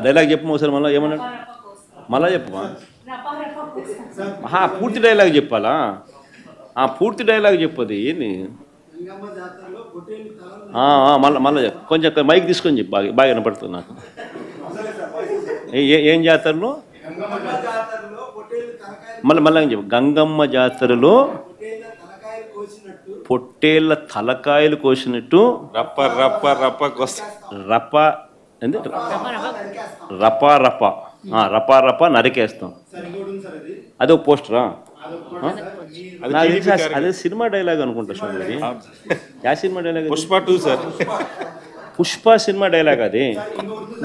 Dialogue చెప్పు ఒకసారి మళ్ళీ ఏమన్నాడు మళ్ళా చెప్పమా పూర్తి డైలాగ్ చెప్పాలా పూర్తి డైలాగ్ చెప్పది ఏంది మళ్ళీ కొంచెం మైక్ తీసుకొని చెప్పు బాగా బాగా వినపడుతుంది నాకు ఏం జాతరలో మళ్ళీ చెప్పు గంగమ్మ జాతరలో పొట్టేళ్ళ తలకాయలు కోసినట్టు రప్ప రప్ప రప్ప రప్ప ఏంది రపా రప రపా రప నరికేస్తాం అదే ఒక పోస్టరా అదే సినిమా డైలాగ్ అనుకుంటా స్వామి యా cinema dialogue Pushpa 2 sir Pushpa cinema dialogue అది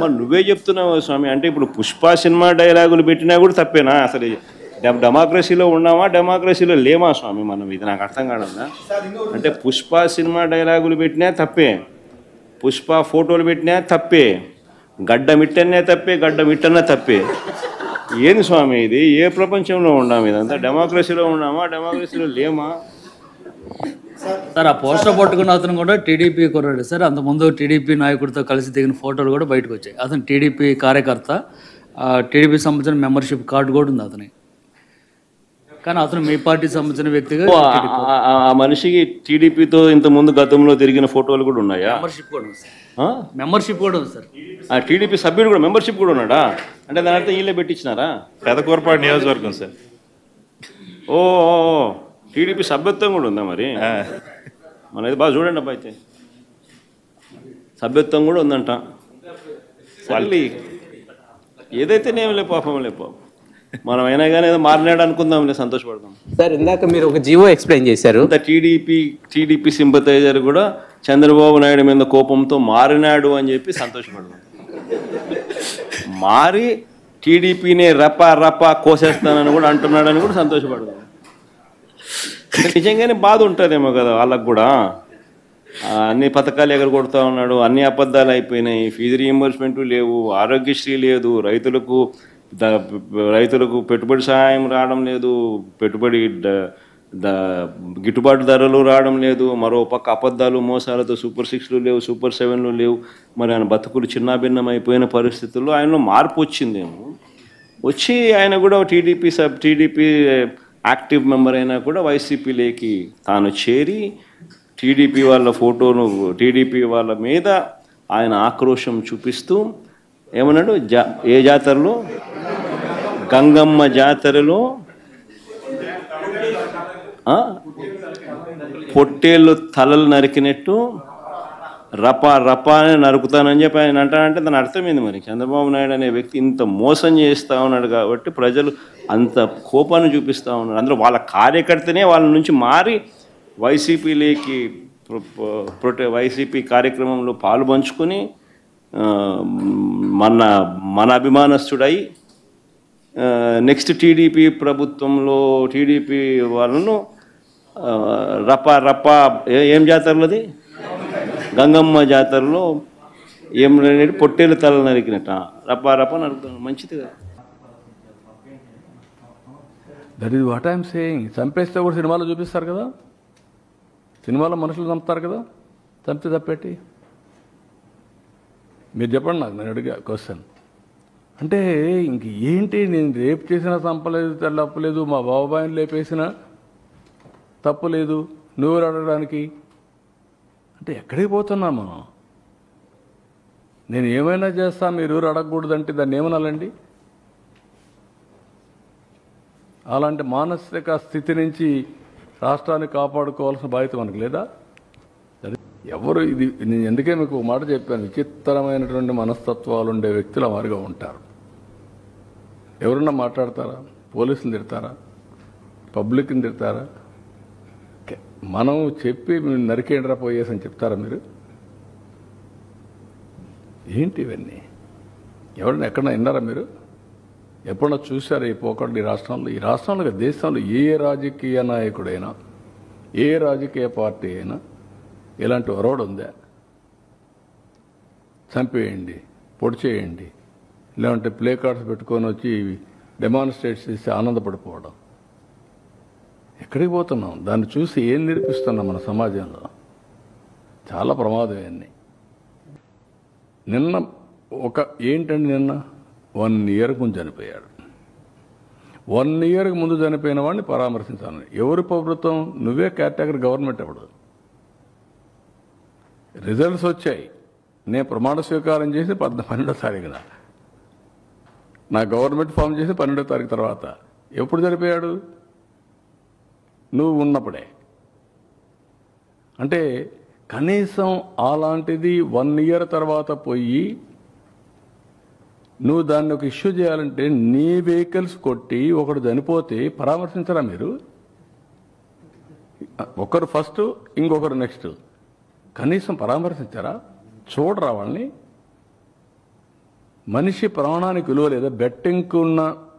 మరి నువ్వే చెప్తున్నావు స్వామి అంటే ఇప్పుడు పుష్ప సినిమా డైలాగులు పెట్టినా కూడా తప్పేనా అసలు డెమోక్రసీలో ఉన్నామా డెమోక్రసీలో లేమా స్వామి మనం ఇది నాకు అర్థం కాదన్నా అంటే పుష్ప సినిమా డైలాగులు పెట్టినా తప్పే పుష్ప ఫోటోలు పెట్టినా తప్పే గడ్డ మిట్టనే తప్పే గడ్డ మిట్టనే తప్పే ఏంది స్వామి ఇది ఏ ప్రపంచంలో ఉన్నాము ఇదంతా డెమోక్రసీలో ఉన్నామా డెమోక్రసీలో లేమా సార్ ఆ పోస్టర్ పట్టుకున్న అతను కూడా టీడీపీ కుర్రాడు సార్ అంతకుముందు టీడీపీ నాయకుడితో కలిసి దిగిన ఫోటోలు కూడా బయటకు వచ్చాయి అతను టీడీపీ కార్యకర్త టీడీపీ సంబంధించిన మెంబర్షిప్ కార్డు కూడా ఉంది అతని కానీ అతను మీ పార్టీకి సంబంధించిన వ్యక్తిగా ఆ మనిషికి టీడీపీతో ఇంత ముందు గతంలో తిరిగిన ఫోటోలు కూడా ఉన్నాయా మెంబర్షిప్ కూడా ఉంది సార్ మెంబర్షిప్ కూడా ఉంది సార్ ఆ టీడీపీ సభ్యుడు కూడా మెంబర్షిప్ కూడా ఉన్నాడా అంటే దాని అర్థం వీళ్ళే పెట్టించినారా పెదకూరపాడు నియోజకవర్గం సార్ ఓ టీడీపీ సభ్యత్వం కూడా ఉందా మరి మనది బాగా చూడండి అబ్బా అయితే సభ్యత్వం కూడా ఉందంట మళ్ళీ ఏదైతేనేం లే పాపం మనం అయినా కానీ ఏదో మారినాడు అనుకుందాంలే సంతోషపడదాం సార్ ఇందాక మీరు ఒక జియో ఎక్స్ప్లెయిన్ చేశారు టీడీపీ సింపతైజర్ కూడా చంద్రబాబు నాయుడు మీద కోపంతో మారినాడు అని చెప్పి సంతోషపడదాం మారి టీడీపీని రపా కోసేస్తానని కూడా అంటున్నాడని కూడా సంతోషపడదాం నిజంగానే బాధ ఉంటుందేమో కదా వాళ్ళకు కూడా అన్ని పథకాలు ఎగరగొడుతూ ఉన్నాడు అన్ని అబద్ధాలు అయిపోయినాయి ఫీజు రీయింబర్స్మెంట్ లేవు ఆరోగ్యశ్రీ లేదు రైతులకు పెట్టుబడి సహాయం రావడం లేదు పెట్టుబడి గిట్టుబాటు ధరలు రావడం లేదు మరో పక్క అబద్ధాలు మోసాలతో సూపర్ 6లు లేవు సూపర్ 7లు లేవు మరి ఆయన బతుకులు చిన్నాభిన్నం అయిపోయిన పరిస్థితుల్లో ఆయనలో మార్పు వచ్చిందేమో వచ్చి ఆయన కూడా టీడీపీ యాక్టివ్ మెంబర్ అయినా కూడా వైసీపీలోకి తాను చేరి టీడీపీ వాళ్ళ ఫోటోను టీడీపీ వాళ్ళ మీద ఆయన ఆక్రోశం చూపిస్తూ ఏమన్నాడు ఏ జాతరలో గంగమ్మ జాతరలో పొట్టేళ్ళు తలలు నరికినట్టు రపా అని నరుకుతానని చెప్పి ఆయన అంటానంటే దాని అర్థమైంది మరి చంద్రబాబు నాయుడు అనే వ్యక్తి ఇంత మోసం చేస్తూ ఉన్నాడు కాబట్టి ప్రజలు అంత కోపాన్ని చూపిస్తూ ఉన్నారు అందులో వాళ్ళ కార్యకర్తనే వాళ్ళ నుంచి మారి వైసీపీలోకి వైసీపీ కార్యక్రమంలో పాలు పంచుకొని మన అభిమానస్తుడై నెక్స్ట్ టీడీపీ ప్రభుత్వంలో టీడీపీ వాళ్ళను రపా ఏం జాతరలోది గంగమ్మ జాతరలో ఏం పొట్టేలు తల నరికినట్ట రపా నరుకుతాను మంచిది కదా that is what I'm saying చంపేస్తే కూడా సినిమాలో చూపిస్తారు కదా సినిమాలో మనుషులు చంపుతారు కదా చంపితే తప్పేటి మీరు చెప్పండి నాకు నేను అడిగా క్వశ్చన్ అంటే ఇంక ఏంటి నేను రేపు చేసినా చంపలేదు తప్పలేదు మా బాబాయిని లేపేసినా తప్పులేదు నువ్వు అడగడానికి అంటే ఎక్కడికి పోతున్నా మనం నేను ఏమైనా చేస్తా మీరు అడగకూడదంటే దాన్ని ఏమనాలండి అలాంటి మానసిక స్థితి నుంచి రాష్ట్రాన్ని కాపాడుకోవాల్సిన బాధ్యత మనకు లేదా ఎవరు ఇది నేను ఎందుకే మీకు ఒక మాట చెప్పాను విచిత్రమైనటువంటి మనస్తత్వాలు ఉండే వ్యక్తులు మారిగా ఉంటారు ఎవరన్నా మాట్లాడతారా పోలీసులు తిడతారా పబ్లిక్ని తిడతారా మనం చెప్పి మీరు నరికేండ్రా పోయేసని చెప్తారా మీరు ఏంటి ఇవన్నీ ఎవరన్నా ఎక్కడన్నా విన్నారా మీరు ఎప్పుడన్నా చూశారా ఈ పోకళ్ళు ఈ రాష్ట్రంలో దేశంలో ఏ రాజకీయ నాయకుడైనా ఏ రాజకీయ పార్టీ అయినా ఇలాంటి ఒరవడు ఉందా చంపేయండి పొడి చేయండి లేదంటే ప్లే కార్డ్స్ పెట్టుకొని వచ్చి డెమాన్స్ట్రేట్ చేసి ఆనందపడిపోవడం ఎక్కడికి పోతున్నాం దాన్ని చూసి ఏం నేర్పిస్తున్నాం మన సమాజంలో చాలా ప్రమాదం ఇవన్నీ నిన్న ఏంటండి నిన్న 1 ఇయర్ ముందు చనిపోయాడు. 1 ఇయర్కి ముందు చనిపోయిన వాడిని పరామర్శించాలని ఎవరు ప్రభుత్వం? నువ్వే కేటగిరీ గవర్నమెంట్ అప్పుడు. రిజల్ట్స్ వచ్చాయి. నేను ప్రమాణ స్వీకారం చేసి 12వ తారీఖున, నా గవర్నమెంట్ ఫామ్ చేసి 12వ తారీఖు తర్వాత. ఎప్పుడు చనిపోయాడు? నువ్వు ఉన్నప్పుడే. అంటే కనీసం అలాంటిది 1 ఇయర్ తర్వాత పోయి నువ్వు దాన్ని ఒక ఇష్యూ చేయాలంటే నీ వెహికల్స్ కొట్టి ఒకడు చనిపోతే పరామర్శించరా మీరు? ఒకరు ఫస్ట్, ఇంకొకరు నెక్స్ట్. కనీసం పరామర్శించారా? చూడరా వాళ్ళని? మనిషి ప్రాణానికి విలువ లేదా?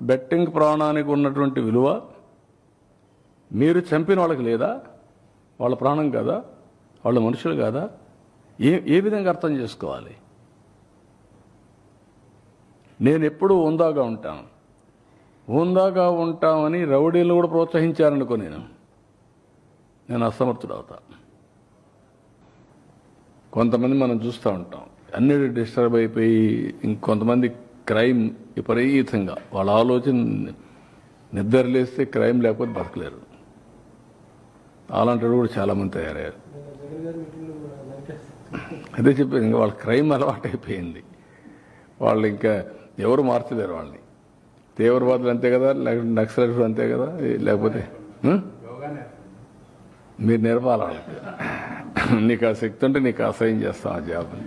బెట్టింగ్ ప్రాణానికి ఉన్నటువంటి విలువ మీరు చంపిన వాళ్ళకి లేదా? వాళ్ళ ప్రాణం కాదా? వాళ్ళ మనుషులు కాదా? ఏ విధంగా అర్థం చేసుకోవాలి? నేను ఎప్పుడూ హుందాగా ఉంటామని రౌడీలు కూడా ప్రోత్సహించారనుకో, నేను అసమర్థుడు అవుతా. కొంతమంది మనం చూస్తూ ఉంటాం, అన్నిటి డిస్టర్బ్ అయిపోయి ఇంకొంతమంది క్రైమ్ విపరీతంగా వాళ్ళ ఆలోచన నిద్రలేస్తే క్రైమ్ లేకపోతే బతకలేరు. అలాంటి కూడా చాలామంది తయారయ్యారు. అదే చెప్పారు, ఇంకా వాళ్ళ క్రైమ్ అలవాటు అయిపోయింది. వాళ్ళు ఇంకా ఎవరు మార్చలేరు వాళ్ళని. తీవ్రవాదులు అంతే కదా, నక్సలైట్లు అంతే కదా, లేకపోతే మీరు నేర్పాలి వాళ్ళకి. నీకు ఆ శక్తి ఉంటే నీకు అసహ్యం చేస్తాం ఆ జాబ్ని.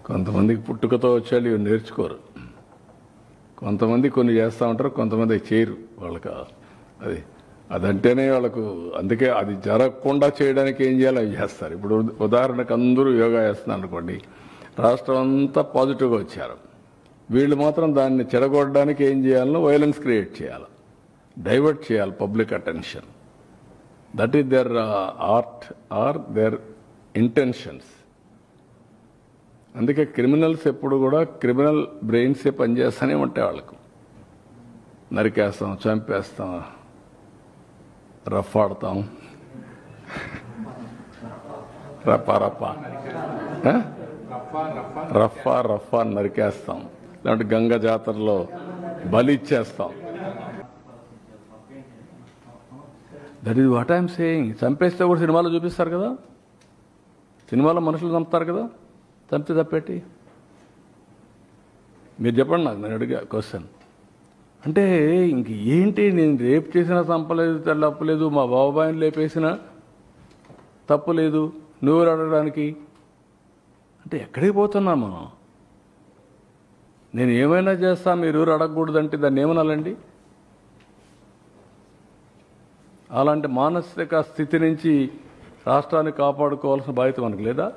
కొంతమందికి పుట్టుకతో వచ్చేళ్ళు ఇవి నేర్చుకోరు. కొంతమంది కొన్ని చేస్తూ ఉంటారు, కొంతమంది చేయరు. వాళ్ళకి అదంటేనే వాళ్ళకు, అందుకే అది జరగకుండా చేయడానికి ఏం చేయాలో అవి చేస్తారు. ఇప్పుడు ఉదాహరణకు అందరూ యోగా చేస్తున్నారు అనుకోండి, రాష్ట్రం అంతా పాజిటివ్గా వచ్చారు. వీళ్ళు మాత్రం దాన్ని చెడగొట్టడానికి ఏం చేయాలో వైలెన్స్ క్రియేట్ చేయాలి, డైవర్ట్ చేయాలి public attention. That is their art are their intentions. అందుకే క్రిమినల్స్ ఎప్పుడు కూడా క్రిమినల్ బ్రెయిన్సే పనిచేస్తూనే ఉంటాయి. వాళ్ళకు నరికేస్తాం, చంపేస్తాం, రఫ్ ఆడతాం, రఫా నరికేస్తాం, లేదంటే గంగ జాతరలో బలి ఇచ్చేస్తాం. That is what I'm saying. చంపేస్తే కూడా సినిమాలో చూపిస్తారు కదా, సినిమాలో మనుషులు చంపుతారు కదా, చంపితే తప్పేటి? మీరు చెప్పండి నాకు, నేను అడిగా క్వశ్చన్. అంటే ఇంక ఏంటి, నేను రేపు చేసినా చంపలేదు, తప్పలేదు, మా బాబాయిని లేపేసినా తప్పులేదు, నువ్వు అడగడానికి అంటే ఎక్కడికి పోతున్నాం మనం? నేను ఏమైనా చేస్తా, మీరు ఎవరు అడగకూడదంటే దాన్ని ఏమనాలండి? అలాంటి మానసిక స్థితి నుంచి రాష్ట్రాన్ని కాపాడుకోవాల్సిన బాధ్యత మనకు లేదా?